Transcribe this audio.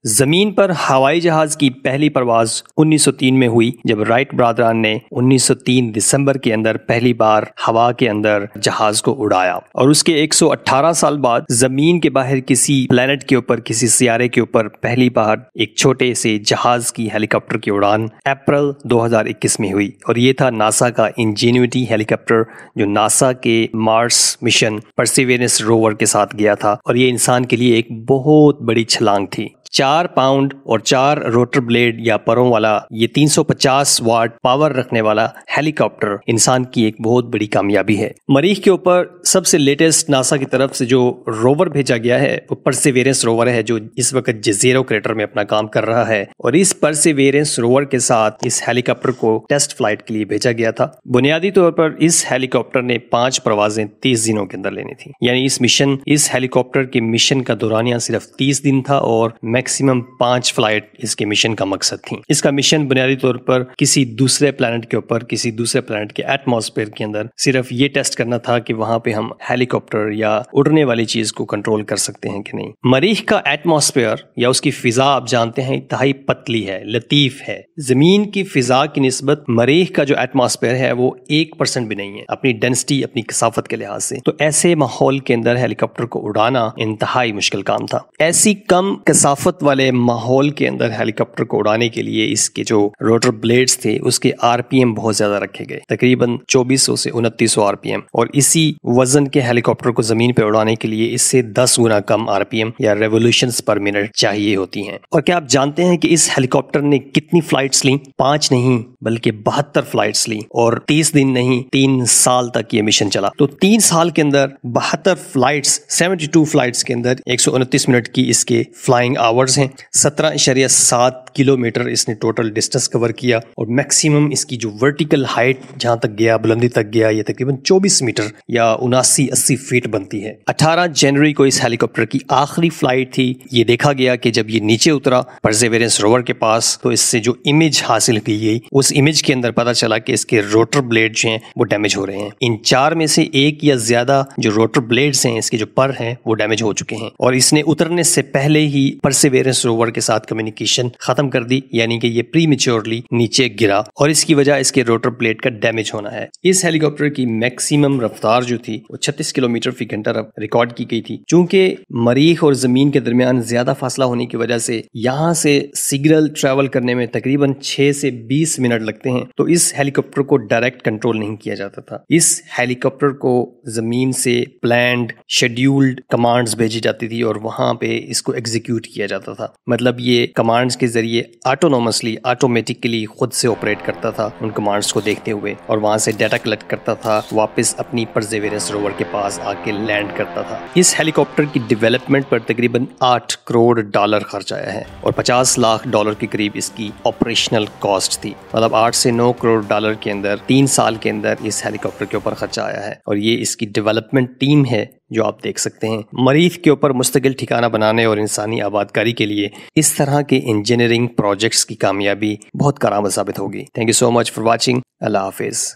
जमीन पर हवाई जहाज की पहली परवाज 1903 में हुई, जब राइट ब्रादरान ने 1903 दिसंबर के अंदर पहली बार हवा के अंदर जहाज को उड़ाया। और उसके 118 साल बाद जमीन के बाहर किसी प्लेनेट के ऊपर, किसी सियारे के ऊपर पहली बार एक छोटे से जहाज की हेलीकॉप्टर की उड़ान अप्रैल 2021 में हुई। और ये था नासा का इंजेन्युइटी हेलीकॉप्टर, जो नासा के मार्स मिशन परसिवेरेंस रोवर के साथ गया था। और ये इंसान के लिए एक बहुत बड़ी छलांग थी। 4 पाउंड और 4 रोटर ब्लेड या परों वाला ये 350 वाट पावर रखने वाला हेलीकॉप्टर इंसान की एक बहुत बड़ी कामयाबी है। मरीख के ऊपर सबसे लेटेस्ट नासा की तरफ से जो रोवर भेजा गया है वो परसिवेरेंस रोवर है, जो इस वक्त जज़ीरो क्रेटर में अपना काम कर रहा है। और इस परसिवेरेंस रोवर के साथ इस हेलीकॉप्टर को टेस्ट फ्लाइट के लिए भेजा गया था। बुनियादी तौर पर इस हेलीकॉप्टर ने 5 परवाजें 30 दिनों के अंदर लेनी थी, यानी इस हेलीकॉप्टर के मिशन का दौरानिया सिर्फ 30 दिन था और मैक्सिमम 5 फ्लाइट इसके मिशन का मकसद थी। इसका मिशन बुनियादी तौर पर किसी दूसरे प्लैनेट के ऊपर, किसी दूसरे प्लैनेट के एटमॉस्फेयर के अंदर सिर्फ ये टेस्ट करना था कि वहां पे हम हेलीकॉप्टर या उड़ने वाली चीज को कंट्रोल कर सकते हैं कि नहीं। मरीख का एटमॉस्फेयर या उसकी फिजा आप जानते हैं इंतहाई पतली है, लतीफ है। जमीन की फिजा की निस्बत मरीख का जो एटमॉस्फेयर है वो 1% भी नहीं है अपनी डेंसिटी, अपनी कसाफत के लिहाज से। तो ऐसे माहौल के अंदर हेलीकॉप्टर को उड़ाना इंतहाई मुश्किल काम था। ऐसी कम कसाफत वाले माहौल के अंदर हेलीकॉप्टर को उड़ाने के लिए इसके जो रोटर ब्लेड्स थे उसके आरपीएम बहुत ज्यादा रखे गए, तकरीबन 2400 से 2900 आरपीएम। और इसी वजन के हेलीकॉप्टर को जमीन पर उड़ाने के लिए इससे 10 गुना कम आरपीएम या रेवोल्यूशंस पर मिनट चाहिए होती हैं। और क्या आप जानते हैं कि इस हेलीकॉप्टर ने कितनी फ्लाइट्स ली? 5 नहीं बल्कि 72 फ्लाइट्स ली। और 30 दिन नहीं, 3 साल तक ये मिशन चला। तो 3 साल के अंदर 72 फ्लाइट्स, 72 फ्लाइट्स के अंदर 129 मिनट की इसके फ्लाइंग आवर्स हैं। 17.7 किलोमीटर इसने टोटल डिस्टेंस कवर किया। और मैक्सिमम इसकी जो वर्टिकल हाइट जहां तक गया, बुलंदी तक गया, ये तकरीबन 24 मीटर या 79-80 फीट बनती है। 18 जनवरी को इस हेलीकॉप्टर की आखिरी फ्लाइट थी। ये देखा गया कि जब ये नीचे उतरा परसेवेरेंस रोवर के पास, तो इससे जो इमेज हासिल की गई, उस इमेज के अंदर पता चला कि इसके रोटर ब्लेड जो हैं वो डैमेज हो रहे हैं। इन 4 में से एक या ज्यादा जो रोटर ब्लेड्स हैं, इसके जो पर हैं, वो डैमेज हो चुके हैं। और इसने उतरने से पहले ही परसेवेरेंस रोवर के साथ कम्युनिकेशन खत्म कर दी, यानी कि ये प्रीमेच्योरली नीचे गिरा और इसकी वजह इसके रोटर प्लेट का डैमेज होना है। इस हेलीकॉप्टर की मैक्सिमम रफ्तार जो थी वो 36 किलोमीटर फी घंटा रिकॉर्ड की गई थी। चूंकि मरीख और जमीन के दरमियान ज्यादा फासला होने की वजह से यहां से सिग्नल ट्रैवल करने में तकरीबन 6 से 20 मिनट लगते हैं, तो इस हेलीकॉप्टर को डायरेक्ट कंट्रोल नहीं किया जाता था। इस हेलीकॉप्टर को जमीन से प्लान्ड शेड्यूल्ड कमांड्स भेजी जाती थी और वहां पे इसको एग्जीक्यूट किया जाता था। मतलब ये कमांड्स के जरिए ऑटोनोमसली, ऑटोमेटिकली खुद से ऑपरेट करता था उन कमांड्स को देखते हुए, और वहां से डाटा कलेक्ट करता था, वापस अपनी परसेवेरेंस रोवर के पास आके लैंड करता था। इस हेलीकॉप्टर की डेवलपमेंट पर तकरीबन $8 करोड़ खर्च आया है और $50 लाख के करीब इसकी ऑपरेशनल कॉस्ट थी। मतलब $8 से $9 करोड़ के अंदर 3 साल के अंदर इस हेलीकॉप्टर के ऊपर खर्चा आया है। और ये इसकी डेवलपमेंट टीम है जो आप देख सकते हैं। मरीख के ऊपर मुस्तकिल ठिकाना बनाने और इंसानी आबादकारी के लिए इस तरह के इंजीनियरिंग प्रोजेक्ट्स की कामयाबी बहुत कारआमद साबित होगी। Thank you so much for watching. Allah Hafiz.